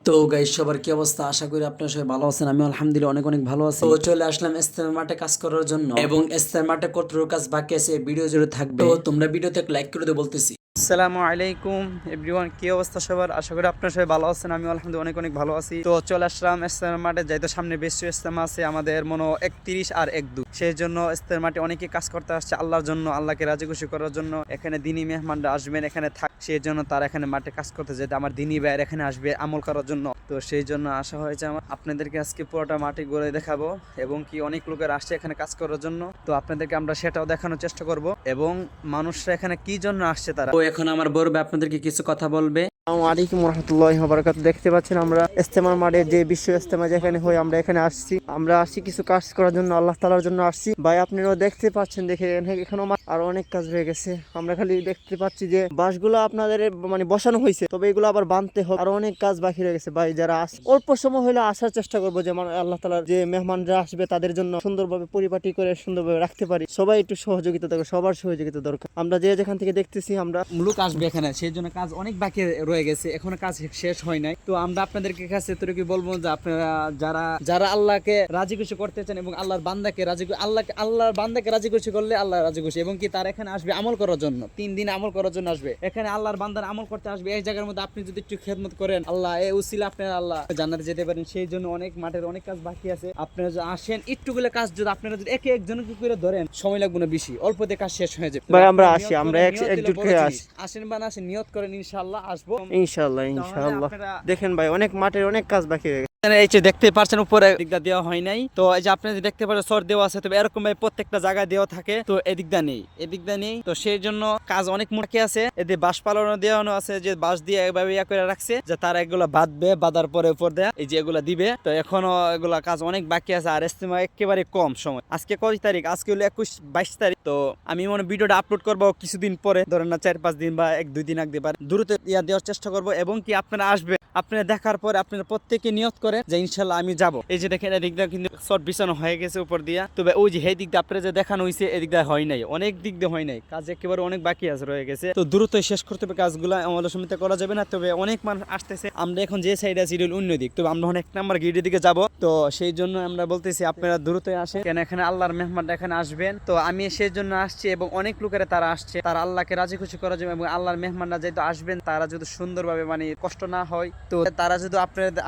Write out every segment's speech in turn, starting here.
তো গাইস সবার কি অবস্থা? আশা করি আপনারা সবাই ভালো আছেন। আমি আলহামদুলিল্লাহ অনেক অনেক ভালো আছি। তো চলে আসলাম ইস্তেমার মাঠে কাজ করার জন্য, এবং ইস্তেমার মাঠে কতটুকু কাজ বাকি আছে এই ভিডিও জুড়ে থাকবে। তো তোমরা ভিডিওতে লাইক করে দিও বলতেছি। আসসালামু আলাইকুম এভরিওয়ান, কি অবস্থা সবার? আশা করি আপনারা সবাই ভালো আছেন। আমি আলহামদুলিল্লাহ অনেক অনেক ভালো আছি। তো চলে আসলাম ইস্তেমার মাঠে, যাই তো সামনে বেশ ইস্তেমা আছে আমাদের মনে 31 আর 1-2, সেই জন্য ইস্তেমার মাঠে অনেকে কাজ করতে আসছে আল্লাহর জন্য, আল্লাহকে রাজি খুশি করার জন্য। এখানে দিনী মেহমানরা আসবেন, এখানে থাক, সেই জন্য তারা এখানে মাঠে কাজ করতে যেতে আমার দিনী ভাইয়ের এখানে আসবে আমল করার জন্য। তো সেই জন্য আসা হয়েছে আমার। আপনাদেরকে আজকে পুরোটা মাঠে ঘুরে দেখাবো, এবং কি অনেক লোকের আসছে এখানে কাজ করার জন্য। তো আপনাদেরকে আমরা সেটাও দেখানোর চেষ্টা করব, এবং মানুষরা এখানে কি জন্য আসছে তারা। তো এখন আমার বড় ভাই আপনাদেরকে কিছু কথা বলবে। আসসালামু আলাইকুম রহমতুল্লাহি ওয়া বারাকাতুহু। দেখতে পাচ্ছেন আমরা ইস্তেমার মাঠে, যে বিশ্ব ইস্তেমা যেখানে হয়, আমরা এখানে আসছি কিছু কাজ করার জন্য, আল্লাহ তাআলার জন্য আসছি। ভাই আপনারাও দেখতে পাচ্ছেন, দেখে এখানেও আর অনেক কাজ হয়ে গেছে। আমরা খালি দেখতে পাচ্ছি যে বাঁশগুলো আপনাদের মানে বসানো হয়েছে, তবে এগুলো আবার বাঁধতে হবে, আর অনেক কাজ বাকি রয়ে গেছে। ভাই যারা অল্প সময় হলে আসার চেষ্টা করবো, যে আল্লাহ তাআলার যে মেহমানরা আসবে তাদের জন্য সুন্দরভাবে পরিপাটি করে সুন্দরভাবে রাখতে পারি। সবাই একটু সহযোগিতা দরকার, সবার সহযোগিতা দরকার। আমরা যে যেখান থেকে দেখতেছি, আমরা লোক আসবে এখানে, সেই জন্য কাজ অনেক বাকি রয়ে গেছে, এখনো কাজ শেষ হয় নাই। তো আমরা আপনাদেরকে কাছে এতটুকু বলবো যে আপনারা যারা আল্লাহকে রাজি খুশি করতে চান, এবং আল্লাহর বান্দাকে আল্লাহর বান্দাকে রাজি খুশি করলে আল্লাহ রাজি খুশি, এবং কি তারা এখানে আসবে আমল করার জন্য, 3 দিন আমল করার জন্য আসবে এখানে, আল্লাহর বান্দার আমল করতে আসবে। এই জায়গার মধ্যে আপনি যদি একটু খেদমত করেন, আল্লাহ এই উসিলা আপনারা আল্লাহ জান্নাতে যেতে পারেন। সেই জন্য অনেক মাঠের অনেক কাজ বাকি আছে। আপনারা যদি আসেন, একটুগুলো কাজ যদি আপনারা যদি একে একজনকে করে ধরেন, সময় লাগবে না বেশি, অল্পতে কাজ শেষ হয়ে যাবে। ভাই আমরা আসি, আমরা একজুট হয়ে আসি। আসেন বা না আসেন, নিয়ত করেন ইনশাআল্লাহ আসবো। ইনশাআল্লাহ ইনশাআল্লাহ। দেখেন ভাই অনেক মাঠের অনেক কাজ বাকি রয়ে গেছে। এই যে দেখতে পাচ্ছেন উপরে দিকটা দেওয়া হয় নাই। তো এই যে আপনারা দেখতে পাচ্ছেন সর দেওয়া আছে, তবে এরকম ভাবে প্রত্যেকটা জায়গায় দেওয়া থাকে, তো এদিকটা নেই। তো সেই জন্য কাজ অনেক মোটাকি আছে। এতে বাঁশ পালানো দেওয়ানো আছে, যে বাঁশ দিয়ে এভাবে ইয়া করে রাখছে, যে তারা এগুলো বাঁধবে, বাঁধার পরে উপর দেয়া এই যে এগুলা দিবে। তো এখনো এগুলা কাজ অনেক বাকি আছে, আর ইস্তেমা একেবারে কম সময়। আজকে কয় তারিখ? আজকে হলো 21-22 তারিখ। তো আমি মনে ভিডিওটা আপলোড করবো কিছুদিন পরে, ধরেন না 4-5 দিন বা 1-2 দিন আগে পারে দ্রুত ইয়া দেওয়ার চেষ্টা করবো। এবং কি আপনারা আসবে, আপনারা দেখার পরে আপনারা প্রত্যেকে নিয়ত করে যে ইনশাল্লাহ আমি যাব। এই যে দেখেন এদিকটা কিন্তু শর্ট বিছানো হয়ে গেছে উপর দিয়া, তবে ওই যে এই দিকটা আপনারা যে দেখানো হয়েছে এদিকটা হয় নাই, অনেক দিক দিয়ে হয় নাই, কাজ একেবারে অনেক বাকি আছে রয়ে গেছে। তো দ্রুত শেষ করতে হবে কাজগুলো, আমাদের সমিতি করা যাবে না। তবে অনেক মানুষ আসতেছে, আমরা এখন যে সাইডে আছি অন্য দিক, তবে আমরা 1 নাম্বার গেটের দিকে যাব। তো সেই জন্য আমরা বলতেছি আপনারা দ্রুত আসেন, কেন এখানে আল্লাহর মেহমানরা এখানে আসবেন। তো আমি সেই জন্য আসছি, এবং অনেক লোকেরা তারা আসছে, তারা আল্লাহকে রাজি খুশি করার জন্য, এবং আল্লাহর মেহমানরা যেহেতু আসবেন, তারা যদি সুন্দরভাবে মানে কষ্ট না হয়, তো তারা যদি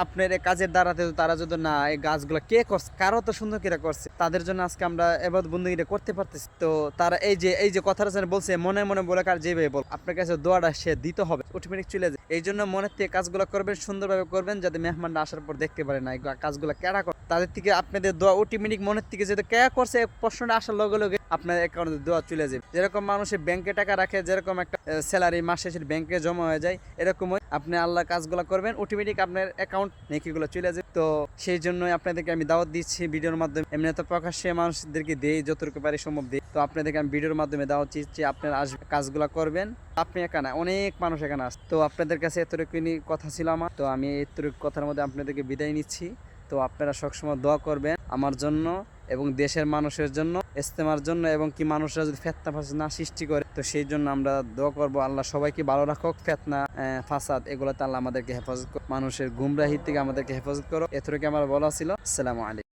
আপনার কাজের দ্বারাতে তারা যদি না এই গাছগুলো কে করছে, কারো তো সুন্দর করে করছে, তাদের জন্য আজকে আমরা এবার বন্ধুগিরা করতে পারতেছি। তো তারা এই যে কথাটা বলছে, মনে মনে বলে কার যেভাবে বল, আপনার কাছে দোয়াটা সে দিতে হবে, অটোমেটিক চলে যায়। এই জন্য মনের থেকে কাজগুলো করবেন, সুন্দরভাবে করবেন, যাতে মেহমানরা আসার পর দেখতে পারে না এই কাজগুলো কেডা করে। তাদের থেকে আপনাদের দোয়া অটোমেটিক মনের থেকে যেটা কে করছে প্রশ্নটা আসার লগে লগে আপনার অ্যাকাউন্টে দোয়া চলে যাবে। যেরকম মানুষের ব্যাংকে টাকা রাখে, যেরকম একটা স্যালারি মাস শেষে ব্যাংকে জমা হয়ে যায়, এরকমই আপনি আল্লাহ কাজগুলো করবেন, অটোমেটিক আপনার অ্যাকাউন্ট নেকিগুলো চলে যাবে। তো সেই জন্যই আপনাদেরকে আমি দাওয়াত দিচ্ছি ভিডিওর মাধ্যমে। এমনি তো প্রকাশ্যে মানুষদেরকে দেই, যতটুকু পারি সম্ভব দিই। তো আপনাদেরকে আমি ভিডিওর মাধ্যমে দাওয়াত দিচ্ছি, আপনারা আসবে, কাজগুলো করবেন। আপনি একা না, অনেক মানুষ এখানে আসে। তো আপনাদের কাছে এতটুকুনি কথা ছিল আমার। তো আমি এতটুকু কথার মধ্যে আপনাদেরকে বিদায় নিচ্ছি। তো আপনারা সবসময় দোয়া করবেন আমার জন্য এবং দেশের মানুষের জন্য, ইস্তেমার জন্য, এবং কি মানুষরা যদি ফেতনা ফাসাদ না সৃষ্টি করে, তো সেই জন্য আমরা দোয়া করবো আল্লাহ সবাইকে ভালো রাখুক। ফেতনা ফাসাদ এগুলোতে আল্লাহ আমাদেরকে হেফাজত করো, মানুষের গুমরাহি থেকে আমাদেরকে হেফাজত করো। এতটুকু আমার বলা ছিল। আসসালামু আলাইকুম।